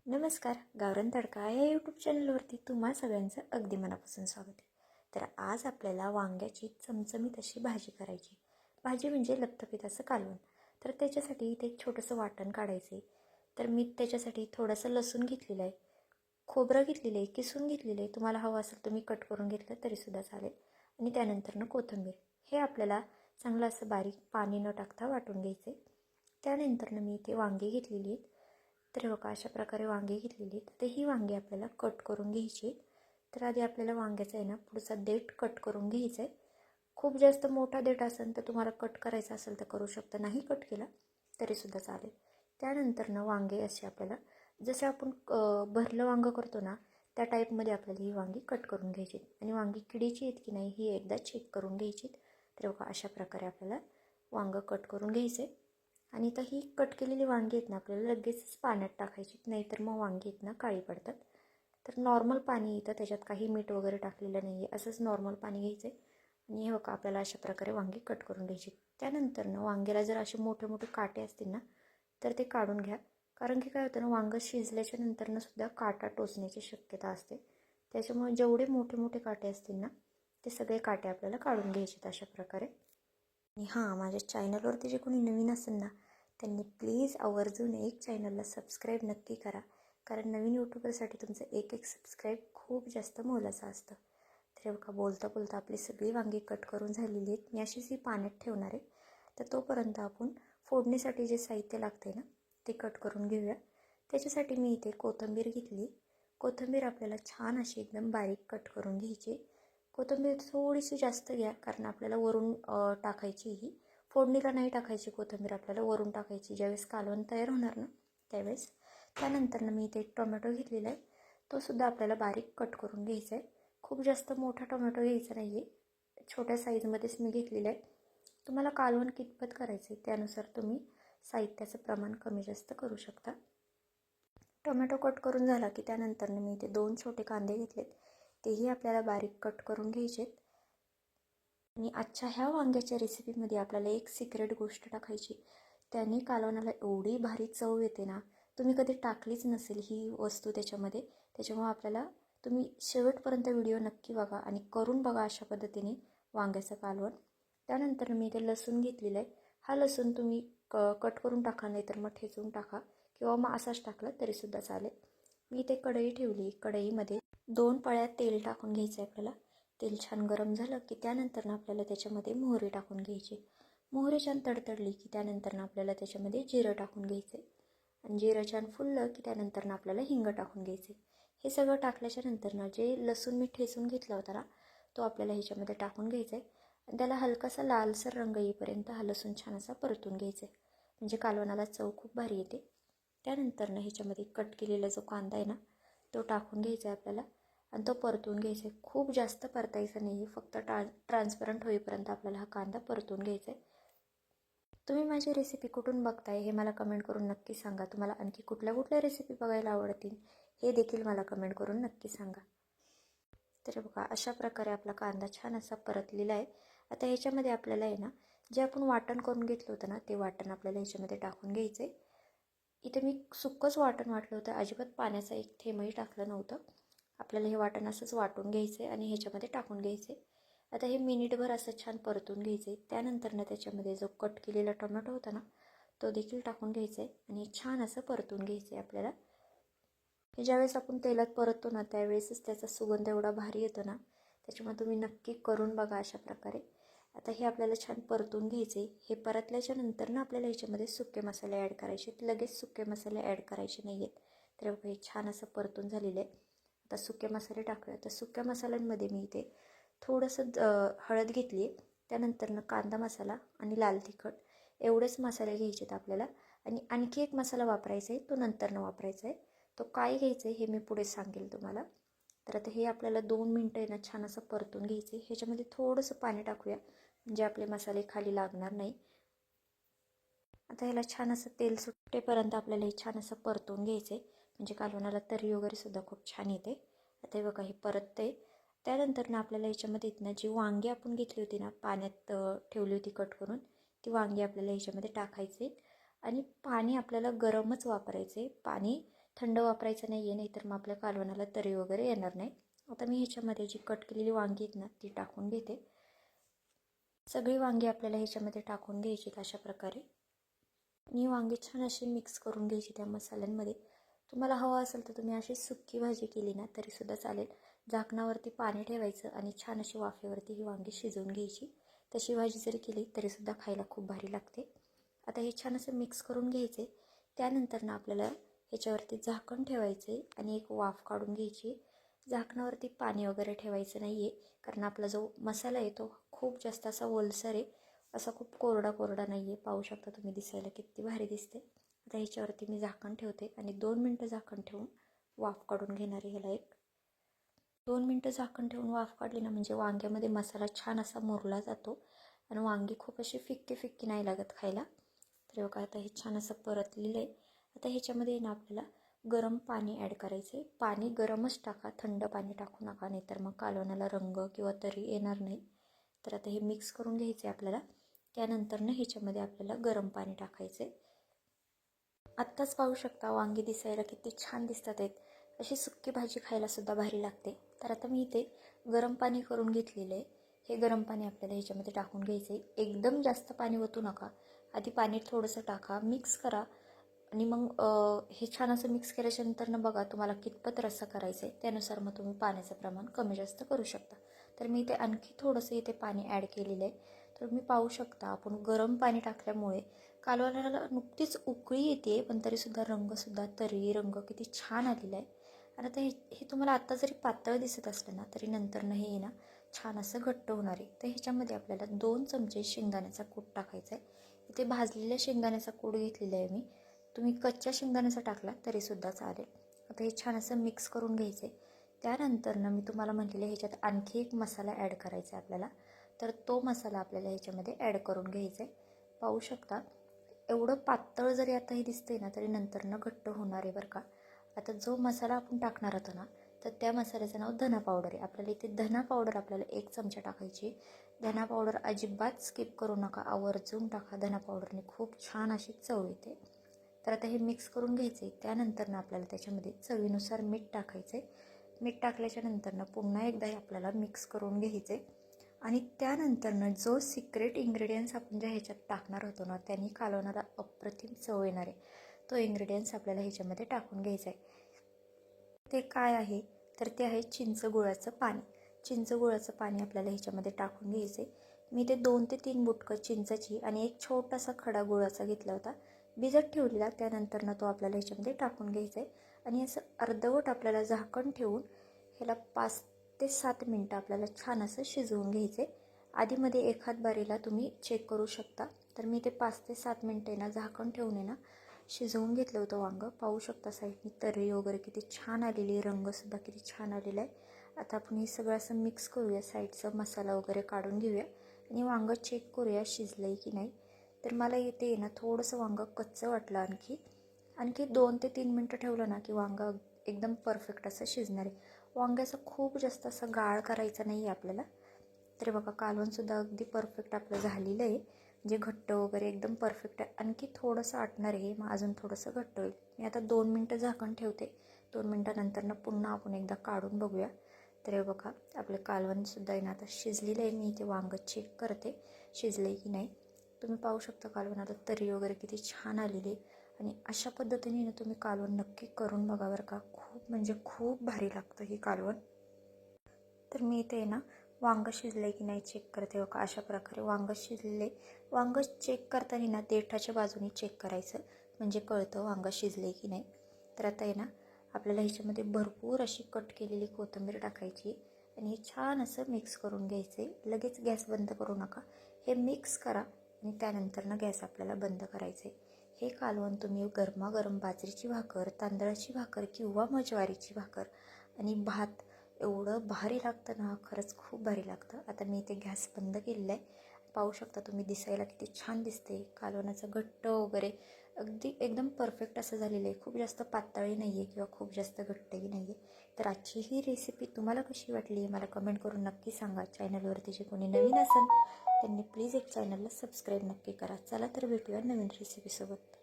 नमस्कार. गावरान तडका या यूट्यूब चॅनलवरती तुम्हा सगळ्यांचं अगदी मनापासून स्वागत आहे. तर आज आपल्याला वांग्याची चमचमीत अशी भाजी करायची. भाजी म्हणजे लपतपीत असं कालवण. तर त्याच्यासाठी इथे एक छोटंसं वाटण काढायचं आहे. तर मी त्याच्यासाठी थोडंसं लसूण घेतलेलं आहे, खोबरं घेतलेलं आहे, किसून घेतलेलं आहे. तुम्हाला हवं असेल तुम्ही कट करून घेतलं तरीसुद्धा चालेल. आणि त्यानंतरनं कोथिंबीर. हे आपल्याला चांगलं असं बारीक पाणी न टाकता वाटून घ्यायचं आहे. त्यानंतरनं मी इथे वांगी घेतलेली आहेत. तर बघा अशा प्रकारे वांगी घेतलेली आहेत. तर ही वांगी आपल्याला कट करून घ्यायची आहेत. तर आधी आपल्याला वांग्याचा आहे ना पुढचा देठ कट करून घ्यायचा आहे. खूप जास्त मोठा देठ असेल तर तुम्हाला कट करायचा असेल तर करू शकता, नाही कट केला तरीसुद्धा चालेल. त्यानंतरनं वांगे असे आपल्याला जसे आपण भरलं वांगं करतो ना त्या टाईपमध्ये आपल्याला ही वांगी कट करून घ्यायची आणि वांगी किडीची आहेत की नाही ही एकदा चेक करून घ्यायची. तर बघा अशा प्रकारे आपल्याला वांगं कट करून घ्यायचे. आणि आता ही कट केलेली वांगी आहेत ना आपल्याला लगेचच पाण्यात टाकायची, नाहीतर मग वांगी आहेत ना काळी पडतात. तर नॉर्मल पाणी इथं, त्याच्यात काही मीठ वगैरे टाकलेलं नाही आहे, असंच नॉर्मल पाणी घ्यायचं आहे. आणि हे बघा आपल्याला अशा प्रकारे वांगी कट करून घ्यायची. त्यानंतर ना वांग्याला जर असे मोठे मोठे काटे असतील ना तर ते काढून घ्या, कारण की काय होतं ना वांगं शिजल्याच्या नंतरनं सुद्धा काटा टोचण्याची शक्यता असते. त्याच्यामुळे जेवढे मोठे मोठे काटे असतील ना ते सगळे काटे आपल्याला काढून घ्यायचे अशा प्रकारे. आणि हां, माझ्या चॅनलवरती जे कोणी नवीन असेल ना त्यांनी प्लीज आवर्जून एक चॅनलला सबस्क्राईब नक्की करा, कारण नवीन यूट्यूबरसाठी तुमचं एक एक सबस्क्राईब खूप जास्त मोलाचं असतं. तर बघा बोलता बोलता आपली सगळी वांगी कट करून झालेली आहेत. मी अशीच ही पाण्यात ठेवणार आहे. तर तोपर्यंत आपण फोडणीसाठी जे साहित्य लागते ना ते कट करून घेऊया. त्याच्यासाठी मी इथे कोथिंबीर घेतली. कोथिंबीर आपल्याला छान अशी एकदम बारीक कट करून घ्यायची. कोथिंबीर थोडीशी जास्त घ्या, कारण आपल्याला वरून टाकायची ही. फोडणीला नाही टाकायची कोथिंबीर, आपल्याला वरून टाकायची ज्यावेळेस कालवण तयार होणार ना त्यावेळेस. त्यानंतरनं मी इथे एक टोमॅटो घेतलेला आहे, तो सुद्धा आपल्याला बारीक कट करून घ्यायचा आहे. खूप जास्त मोठा टोमॅटो घ्यायचा नाही आहे, छोट्या साईजमध्येच मी घेतलेला आहे. तुम्हाला कालवण कितपत करायचं आहे त्यानुसार तुम्ही साहित्याचं प्रमाण कमी जास्त करू शकता. टोमॅटो कट करून झाला की त्यानंतरनं मी इथे 2 छोटे कांदे घेतलेत, तेही आपल्याला बारीक कट करून घ्यायचेत. आणि आजच्या ह्या वांग्याच्या रेसिपीमध्ये आपल्याला एक सिक्रेट गोष्ट टाकायची, त्याने कालवणाला एवढी भारी चव येते ना, तुम्ही कधी टाकलीच नसेल ही वस्तू त्याच्यामध्ये. त्याच्यामुळे आपल्याला तुम्ही शेवटपर्यंत व्हिडिओ नक्की बघा आणि करून बघा अशा पद्धतीने वांग्याचं कालवण. त्यानंतर मी इथे लसूण घेतलेला आहे. हा लसूण तुम्ही कट करून टाका, नाहीतर मग ठेचून टाका, किंवा मग असाच टाकला तरीसुद्धा चालेल. मी इथे कढई ठेवली. कढईमध्ये 2 पळ्या तेल टाकून घ्यायचं आहे आपल्याला. तेल छान गरम झालं की त्यानंतरनं आपल्याला त्याच्यामध्ये मोहरी टाकून घ्यायची. मोहरी छान तडतडली की त्यानंतरनं आपल्याला त्याच्यामध्ये जिरं टाकून घ्यायचं आहे. आणि जिरं छान फुललं की त्यानंतरनं आपल्याला हिंग टाकून घ्यायचे. हे सगळं टाकल्याच्या नंतरनं जे लसूण मी ठेचून घेतला होता ना तो आपल्याला ह्याच्यामध्ये टाकून घ्यायचा आहे. आणि त्याला हलकासा लालसर रंग येईपर्यंत हा लसूण छान असा परतून घ्यायचा आहे, म्हणजे कालवणाला चव खूप भारी येते. त्यानंतरनं ह्याच्यामध्ये कट केलेला जो कांदा आहे ना तो टाकून घ्यायचा आहे आपल्याला आणि तो परतून घ्यायचा आहे. खूप जास्त परतायचा नाही आहे, फक्त ट्रान्सपरंट होईपर्यंत आपल्याला हा कांदा परतून घ्यायचा आहे. तुम्ही माझी रेसिपी कुठून बघताय हे मला कमेंट करून नक्की सांगा. तुम्हाला आणखी कुठल्या कुठल्या रेसिपी बघायला आवडतील हे देखील मला कमेंट करून नक्की सांगा. तर बघा अशा प्रकारे आपला कांदा छान असा परतलेला आहे. आता ह्याच्यामध्ये आपल्याला आहे ना जे आपण वाटण करून घेतलं होतं ना ते वाटण आपल्याला ह्याच्यामध्ये टाकून घ्यायचं आहे. इथे मी सुक्कंच वाटण वाटलं होतं, अजिबात पाण्याचा एक थेंबही टाकलं नव्हतं. आपल्याला हे वाटण असंच वाटून घ्यायचं आहे आणि ह्याच्यामध्ये टाकून घ्यायचं आहे. आता हे मिनिटभर असं छान परतून घ्यायचं आहे. त्यानंतरनं त्याच्यामध्ये जो कट केलेला टोमॅटो होता ना तो देखील टाकून घ्यायचा आहे आणि छान असं परतून घ्यायचं आहे आपल्याला. हे ज्यावेळेस आपण तेलात परततो ना त्यावेळेसच त्याचा सुगंध एवढा भारी येतो ना, त्याच्यामुळे तुम्ही नक्की करून बघा अशा प्रकारे. आता हे आपल्याला छान परतून घ्यायचे. हे परतल्याच्या नंतर ना आपल्याला ह्याच्यामध्ये सुके मसाले ॲड करायचे. लगेच सुके मसाले ॲड करायचे नाही आहेत. तर हे छान असं परतून झालेलं आहे. आता सुके मसाले टाकूया. तर सुक्या मसाल्यांमध्ये मी इथे थोडंसं हळद घेतली आहे. त्यानंतरनं कांदा मसाला आणि लाल तिखट एवढेच मसाले घ्यायचे आहेत आपल्याला. आणि आणखी एक मसाला वापरायचा आहे, तो नंतरनं वापरायचा आहे. तो काय घ्यायचं आहे हे मी पुढे सांगेल तुम्हाला. तर आता हे आपल्याला 2 मिनटं आहे ना छान असं परतून घ्यायचं आहे. ह्याच्यामध्ये थोडंसं पाणी टाकूया म्हणजे आपले मसाले खाली लागणार नाही. आता ह्याला छान असं तेल सुटेपर्यंत आपल्याला हे छान असं परतून घ्यायचं आहे, म्हणजे कालवणाला तरी वगैरे सुद्धा खूप छान येते. आता हे बघा हे परतते. त्यानंतर ना आपल्याला ह्याच्यामध्ये इथनं जी वांगी आपण घेतली होती ना पाण्यात ठेवली होती कट करून, ती वांगी आपल्याला ह्याच्यामध्ये टाकायची आणि पाणी आपल्याला गरमच वापरायचे. पाणी थंड वापरायचं नाही आहे, नाहीतर मग आपल्या कालवणाला तरी वगैरे येणार नाही. आता मी ह्याच्यामध्ये जी कट केलेली वांगी आहेत ना ती टाकून घेते. सगळी वांगी आपल्याला ह्याच्यामध्ये टाकून घ्यायची अशा प्रकारे. आणि वांगी छान अशी मिक्स करून घ्यायची त्या मसाल्यांमध्ये. तुम्हाला हवं असेल तर तुम्ही अशी सुक्की भाजी केली ना तरीसुद्धा चालेल. झाकणावरती पाणी ठेवायचं आणि छान अशी वाफेवरती ही वांगी शिजवून घ्यायची. तशी भाजी जरी केली तरीसुद्धा खायला खूप भारी लागते. आता हे छान असं मिक्स करून घ्यायचे. त्यानंतर ना आपल्याला ह्याच्यावरती झाकण ठेवायचं आहे आणि एक वाफ काढून घ्यायची. झाकणावरती पाणी वगैरे ठेवायचं नाही आहे, कारण आपला जो मसाला आहे तो खूप जास्त असा ओलसर आहे, असा खूप कोरडा कोरडा नाही आहे. पाहू शकता तुम्ही, दिसायला किती भारी दिसते. आता ह्याच्यावरती मी झाकण ठेवते आणि 2 मिनटं झाकण ठेवून वाफ काढून घेणार आहे. ह्याला एक 2 मिनटं झाकण ठेवून वाफ काढली ना म्हणजे वांग्यामध्ये मसाला छान असा मुरला जातो आणि वांगी खूप अशी फिक्की फिक्की नाही लागत खायला. तर बघा आता हे छान असं परतलेलं आहे. आता ह्याच्यामध्ये ना आपल्याला गरम पाणी ॲड करायचं आहे. पाणी गरमच टाका, थंड पाणी टाकू नका, नाहीतर मग कालवणाला रंग किंवा तरी येणार नाही. तर आता हे मिक्स करून घ्यायचं आहे आपल्याला. त्यानंतर ना ह्याच्यामध्ये आपल्याला गरम पाणी टाकायचं आहे. आत्ताच पाहू शकता वांगी दिसायला किती छान दिसतात आहेत. अशी सुक्की भाजी खायलासुद्धा भारी लागते. तर आता मी इथे गरम पाणी करून घेतलेलं आहे. हे गरम पाणी आपल्याला ह्याच्यामध्ये टाकून घ्यायचं आहे. एकदम जास्त पाणी ओतू नका, आधी पाणी थोडंसं टाका, मिक्स करा आणि मग हे छान असं मिक्स केल्याच्यानंतर ना बघा तुम्हाला कितपत रस्सा करायचं आहे त्यानुसार मग तुम्ही पाण्याचं प्रमाण कमी जास्त करू शकता. तर मी इथे आणखी थोडंसं इथे पाणी ॲड केलेलं आहे. तर तुम्ही पाहू शकता आपण गरम पाणी टाकल्यामुळे कालवणाला नुकतीच उकळी येते, पण तरीसुद्धा रंगसुद्धा तरी रंग किती छान आलेला आहे. आणि आता हे तुम्हाला आत्ता जरी पातळ दिसत असलं ना तरी नंतर ना हे ना छान असं घट्ट होणार आहे. तर ह्याच्यामध्ये आपल्याला 2 चमचे शेंगदाण्याचा कूट टाकायचा आहे. इथे भाजलेल्या शेंगदाण्याचा कूट घेतलेला आहे मी. तुम्ही कच्च्या शेंगदाण्याचा टाकला तरीसुद्धा चालेल. आता हे छान असं मिक्स करून घ्यायचं आहे. त्यानंतर ना मी तुम्हाला म्हटलेलं ह्याच्यात आणखी एक मसाला ॲड करायचा आहे आपल्याला. तर तो मसाला आपल्याला ह्याच्यामध्ये ॲड करून घ्यायचा आहे. पाहू शकता एवढं पातळ जरी आता हे दिसतंय ना तरी नंतर ना घट्ट होणार आहे बरं का. आता जो मसाला आपण टाकणार होतो ना तर त्या मसाल्याचं नाव धना पावडर आहे. आपल्याला इथे धना पावडर आपल्याला 1 चमचा टाकायची. धना पावडर अजिबात स्किप करू नका, आवर्जून टाका. धना पावडरने खूप छान अशी चव येते. तर आता हे मिक्स करून घ्यायचं आहे. त्यानंतर ना आपल्याला त्याच्यामध्ये चवीनुसार मीठ टाकायचं आहे. मीठ टाकल्याच्या नंतर ना पुन्हा एकदा हे आपल्याला मिक्स करून घ्यायचं आहे. आणि त्यानंतरनं जो सिक्रेट इन्ग्रेडियंट्स आपण ज्या ह्याच्यात टाकणार होतो ना त्यांनी कालवणाला अप्रतिम चव येणार आहे, तो इन्ग्रेडियंट्स आपल्याला ह्याच्यामध्ये टाकून घ्यायचा आहे. ते काय आहे तर ते आहे चिंच गुळाचं पाणी. चिंच गुळाचं पाणी आपल्याला ह्याच्यामध्ये टाकून घ्यायचं आहे. मी ते 2 ते 3 बुटकं चिंचाची आणि एक छोटासा खडा गुळाचा घेतला होता, भिजत ठेवलेला. त्यानंतरनं तो आपल्याला ह्याच्यामध्ये टाकून घ्यायचा आहे आणि असं अर्धवट आपल्याला झाकण ठेवून ह्याला 5 ते 7 मिनटं आपल्याला छान असं शिजवून घ्यायचे. आधीमध्ये एखाद बारीला तुम्ही चेक करू शकता. तर मी ते 5 ते 7 मिनटं ना झाकण ठेवून ना शिजवून घेतलं होतं वांगं. पाहू शकता साईडनी तर्री वगैरे किती छान आलेली आहे, रंगसुद्धा किती छान आलेला आहे. आता आपण हे सगळं असं मिक्स करूया, साईडचा मसाला वगैरे काढून घेऊया आणि वांगं चेक करूया शिजलं आहे की नाही. तर मला इथे ना थोडंसं वांगं कच्चं वाटलं. आणखी 2 ते 3 मिनटं ठेवलं ना की वांगं एकदम परफेक्ट असं शिजणार आहे. वांग्याचं खूप जास्त असं गाळ करायचं नाही आहे आपल्याला. तर बघा कालवणसुद्धा अगदी परफेक्ट आपलं झालेलं आहे, म्हणजे घट्ट वगैरे एकदम परफेक्ट आहे. आणखी थोडंसं आटणार आहे, मग अजून थोडंसं घट्ट होईल. मी आता 2 मिनटं झाकण ठेवते. 2 मिनटानंतर पुन्हा आपण एकदा काढून बघूया. तर हे बघा आपलं कालवणसुद्धा आहे ना आता शिजलेलं आहे. मी इथे वांगं चेक करते शिजलं आहे की नाही. तुम्ही पाहू शकता कालवण आता तरी वगैरे किती छान आलेली आहे. आणि अशा पद्धतीने ना तुम्ही कालवण नक्की करून बघा बरं का. खूप म्हणजे खूप भारी लागतं ही कालवण. तर मी इथे ना वांगं शिजलं की नाही चेक करते बघा. अशा प्रकारे वांगं शिजले. वांगं चेक करताना ना देठाच्या बाजूने चेक करायचं, म्हणजे कळतं वांगं शिजले की नाही. तर आता आहे ना आपल्याला ह्याच्यामध्ये भरपूर अशी कट केलेली कोथिंबीर टाकायची आणि हे छान असं मिक्स करून घ्यायचं आहे. लगेच गॅस बंद करू नका, हे मिक्स करा आणि त्यानंतर गॅस आपल्याला बंद करायचं आहे. हे कालवण तुम्ही गरमागरम बाजरीची भाकर, तांदळाची भाकर किंवा मग ज्वारीची भाकर आणि भात एवढं भारी लागतं ना, खरंच खूप भारी लागतं. आता मी इथे गॅस बंद केलेला आहे. पाहू शकता तुम्ही, दिसायला किती छान दिसते. कालवणाचं घट्ट वगैरे अगदी एकदम परफेक्ट असं झालेलं आहे. खूप जास्त पातळी नाही आहे किंवा खूप जास्त घट्टही नाही आहे. तर आजची ही रेसिपी तुम्हाला कशी वाटली मला कमेंट करून नक्की सांगा. चॅनलवरती जे कोणी नवीन असेल त्यांनी प्लीज एक चॅनलला सबस्क्राईब नक्की करा. चला तर भेटूया नवीन रेसिपीसोबत.